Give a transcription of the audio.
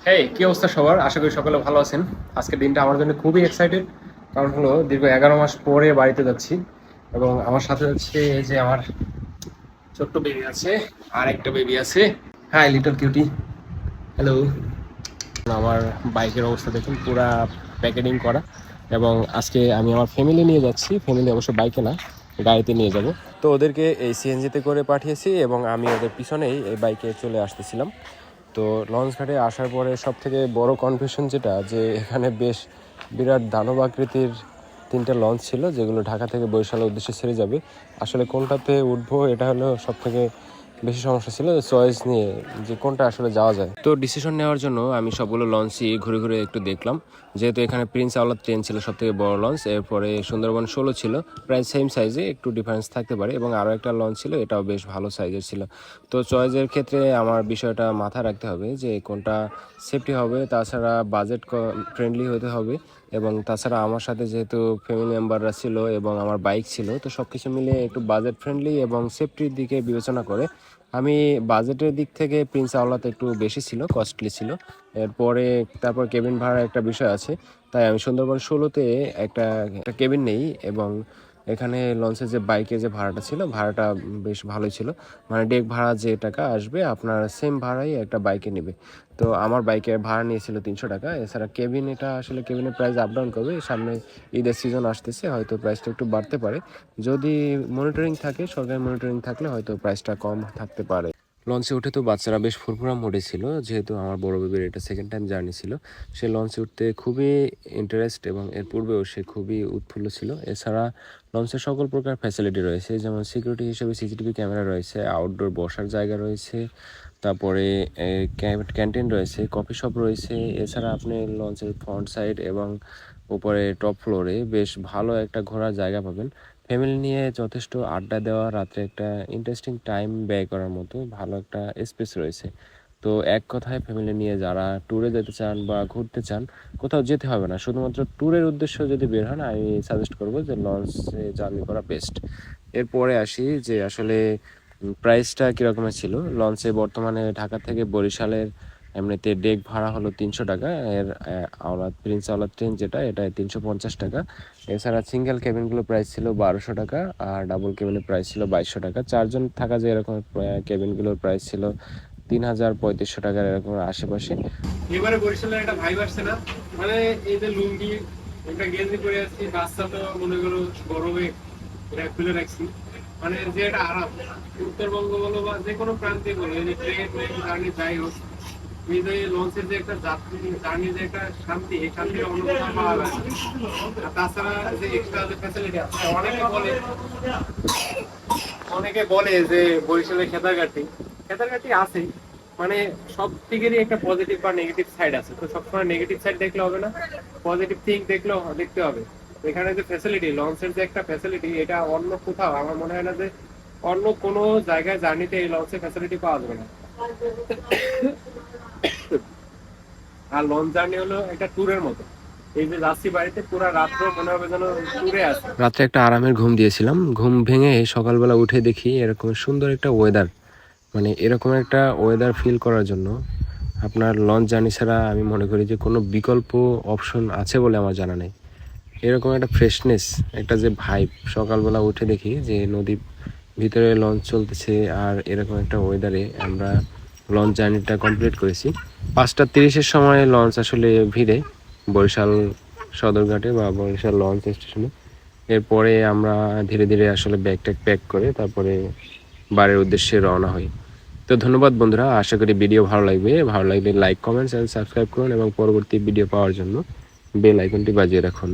হেই, কি অবস্থা সবার? আশা করি সকলে ভালো আছেন। আজকের দিনটা আমার জন্য খুবই এক্সাইটেড। কারণ হলো দীর্ঘ 11 মাস পরে বাড়িতে যাচ্ছি এবং আমার সাথে যাচ্ছে এই যে আমার ছোট্ট বেবি আছে, আর একটা বেবি আছে। Hi little cutie, hello. আমার বাইকের অবস্থা দেখুন, পুরা প্যাকেটিং করা। এবং আজকে আমি আমার ফ্যামিলি নিয়ে যাচ্ছি, ফ্যামিলি অবশ্য বাইকে না, গাড়িতে নিয়ে যাব। তো ওদেরকে এই সিএনজিতে করে পাঠিয়েছি এবং আমি ওদের পিছনেই এই বাইকে চলে আসতেছিলাম। তো লঞ্চ ঘাটে আসার পরে সব থেকে বড় কনফিউশন যেটা, যে এখানে বেশ বিরাট দানব আকৃতির তিনটা লঞ্চ ছিল যেগুলো ঢাকা থেকে বরিশালের উদ্দেশ্যে ছেড়ে যাবে। আসলে কোনটাতে উঠবো এটা হলো সব থেকে বেশি সমস্যা ছিল, চয়েস নিয়ে যে কোনটা আসলে যাওয়া যায়। তো ডিসিশন নেওয়ার জন্য আমি সবগুলো লঞ্চই ঘুরে ঘুরে একটু দেখলাম। যেহেতু এখানে প্রিন্স আওলাদ ট্রেন ছিল সব থেকে বড় লঞ্চ, এরপরে সুন্দরবন 16 ছিল, প্রায় সেম সাইজে, একটু ডিফারেন্স থাকতে পারে, এবং আরও একটা লঞ্চ ছিল, এটাও বেশ ভালো সাইজের ছিল। তো চয়েসের ক্ষেত্রে আমার বিষয়টা মাথায় রাখতে হবে যে কোনটা সেফটি হবে, তাছাড়া বাজেট ফ্রেন্ডলি হতে হবে, এবং তাছাড়া আমার সাথে যেহেতু ফ্যামিলি মেম্বাররা ছিল এবং আমার বাইক ছিল, তো সব কিছু মিলে একটু বাজেট ফ্রেন্ডলি এবং সেফটির দিকে বিবেচনা করে আমি বাজেটের দিক থেকে প্রিন্স আওলাতে একটু বেশি ছিল, কস্টলি ছিল। এরপরে তারপর কেবিন ভাড়ার একটা বিষয় আছে, তাই আমি সুন্দরবন 16-তে একটা একটা কেবিন নেই। এবং এখানে লঞ্চের যে বাইকের যে ভাড়াটা ছিল, ভাড়াটা বেশ ভালোই ছিল। মানে ডেক ভাড়া যে টাকা আসবে আপনার সেম ভাড়াই একটা বাইকে নেবে। তো আমার বাইকের ভাড়া নিয়েছিল 300 টাকা। এছাড়া কেবিন, এটা আসলে কেবিনের প্রাইস আপ ডাউন করবে, সামনে ঈদের সিজন আসতেছে, হয়তো প্রাইসটা একটু বাড়তে পারে। যদি মনিটরিং থাকে, সরকারি মনিটরিং থাকলে হয়তো প্রাইসটা কম থাকতে পারে। লঞ্চে উঠে তো বাচ্চারা বেশ ফুরফুরা মোডে ছিল, যেহেতু আমার বড় বেবির এটা সেকেন্ড টাইম জার্নি ছিল। সে লঞ্চে উঠতে খুবই ইন্টারেস্ট এবং এর পূর্বেও সে খুবই উৎফুল্ল ছিল। এছাড়া লঞ্চের সকল প্রকার ফ্যাসিলিটি রয়েছে, যেমন সিকিউরিটি হিসেবে সিসিটিভি ক্যামেরা রয়েছে, আউটডোর বসার জায়গা রয়েছে, তারপরে ক্যান্টিন রয়েছে, কফি শপ রয়েছে। এছাড়া আপনি লঞ্চের ফ্রন্ট সাইড এবং উপরে টপ ফ্লোরে বেশ ভালো একটা ঘোরার জায়গা পাবেন। ফ্যামিলি নিয়ে যথেষ্ট আড্ডা দেওয়া, রাত্রে একটা ইন্টারেস্টিং টাইম ব্যয় করার মতো ভালো একটা স্পেস রয়েছে। তো এক কথায় ফ্যামিলি নিয়ে যারা ট্যুরে যেতে চান বা ঘুরতে চান, কোথাও যেতে হবে না, শুধুমাত্র ট্যুরের উদ্দেশ্য যদি বের হন, আমি সাজেস্ট করবো যে লঞ্চে জার্নি করা বেস্ট। এরপরে আসি যে আসলে প্রাইসটা কীরকমের ছিল। লঞ্চে বর্তমানে ঢাকা থেকে বরিশালের এমনিতে ডেক ভাড়া হলো 300 টাকা। এর আওলাদ প্রিন্স আওলাদ ট্রেন যেটা, এটা 350 টাকা। এছাড়া সিঙ্গেল কেবিনগুলো প্রাইস ছিল 1200 টাকা, আর ডাবল কেবিনের প্রাইস ছিল 2200 টাকা। চারজন থাকা যে এরকম কেবিনগুলোর প্রাইস ছিল 3000-3500 টাকার এরকম আশেপাশে। এবারে বরিশালের একটা ভাইব আসছে না? মানে এই যে লুঙ্গি, একটা গেঞ্জি পরে আসছি, বাচ্চা তো মনে করো গরমে এটা খুলে রাখছি। মানে যে একটা আরাম, উত্তরবঙ্গ বলো বা যে কোনো প্রান্তে বলো, এই যে ট্রেন জার্নি যাই হোক, এই যে লঞ্চের যে একটা যাত্রী জার্নি, যে একটা শান্তি, এই শান্তিটা অন্য কোথাও পাওয়া যায় না। আর তাছাড়া যে এক্সট্রা যে ফ্যাসিলিটি আছে, অনেকে বলে যে বরিশালের খেতারঘাটি, খেতারঘাটি আছে, মানে সব দিকেরই একটা পজিটিভ বা নেগেটিভ সাইড আছে। তো সবসময় নেগেটিভ সাইড দেখলে হবে না, পজিটিভ দিক দেখলেও দেখতে হবে। এখানে যে ফ্যাসিলিটি, লঞ্চের যে একটা ফ্যাসিলিটি, এটা অন্য কোথাও আমার মনে হয় না যে অন্য কোনো জায়গায় জার্নিতে এই লঞ্চের ফ্যাসিলিটি পাওয়া যাবে না। আর লঞ্চ জার্নি হলো একটা ট্যুরের মতো। এই যে যাচ্ছি বাড়িতে, পুরো রাত্র মনে হবে যেন ট্যুরে আছে। রাত্রে একটা আরামের ঘুম দিয়েছিলাম, ঘুম ভেঙে সকালবেলা উঠে দেখি এরকম সুন্দর একটা ওয়েদার। মানে এরকম একটা ওয়েদার ফিল করার জন্য আপনার লঞ্চ জার্নি ছাড়া আমি মনে করি যে কোনো বিকল্প অপশন আছে বলে আমার জানা নেই। এরকম একটা ফ্রেশনেস, একটা যে ভাইব, সকালবেলা উঠে দেখি যে নদীর ভিতরে লঞ্চ চলতেছে, আর এরকম একটা ওয়েদারে আমরা লঞ্চ জার্নিটা কমপ্লিট করেছি। 5টা 30-এর সময় লঞ্চ আসলে ভিড়ে বরিশাল সদরঘাটে বা বরিশাল লঞ্চ স্টেশনে। এরপরে আমরা ধীরে ধীরে আসলে ব্যাগ ট্যাগ প্যাক করে তারপরে বাড়ির উদ্দেশ্যে রওনা হই। তো ধন্যবাদ বন্ধুরা, আশা করি ভিডিও ভালো লাগবে। ভালো লাগলে লাইক, কমেন্টস অ্যান্ড সাবস্ক্রাইব করুন, এবং পরবর্তী ভিডিও পাওয়ার জন্য বেল আইকনটি বাজিয়ে রাখুন।